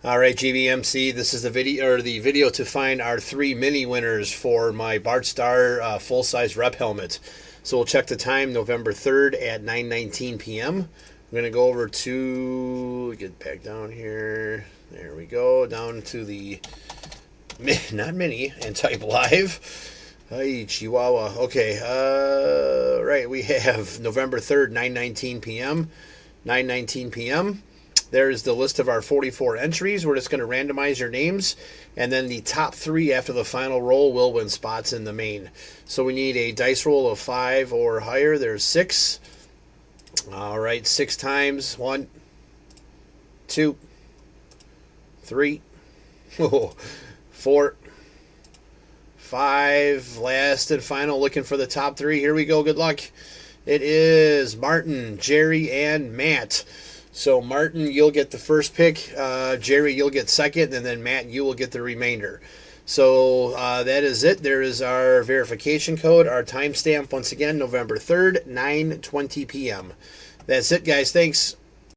All right, GBMC. This is the video to find our three mini winners for my Bart Star full size rep helmet. So we'll check the time, November 3rd at 9:19 p.m. I'm gonna go over to get back down here. There we go, down to the not mini and type live. Hi, Chihuahua. Okay, right. We have November 3rd, 9:19 p.m. 9:19 p.m. There's the list of our 44 entries. We're just going to randomize your names, and then the top three after the final roll will win spots in the main. So we need a dice roll of 5 or higher. There's 6. All right, 6 times. 1, 2, 3, 4, 5. Last and final, looking for the top 3. Here we go. Good luck. It is Martin, Jerry, and Matt. So Martin, you'll get the first pick. Jerry, you'll get second, and then Matt, you will get the remainder. So that is it. There is our verification code, our timestamp. Once again, November 3rd, 9:20 p.m. That's it, guys. Thanks.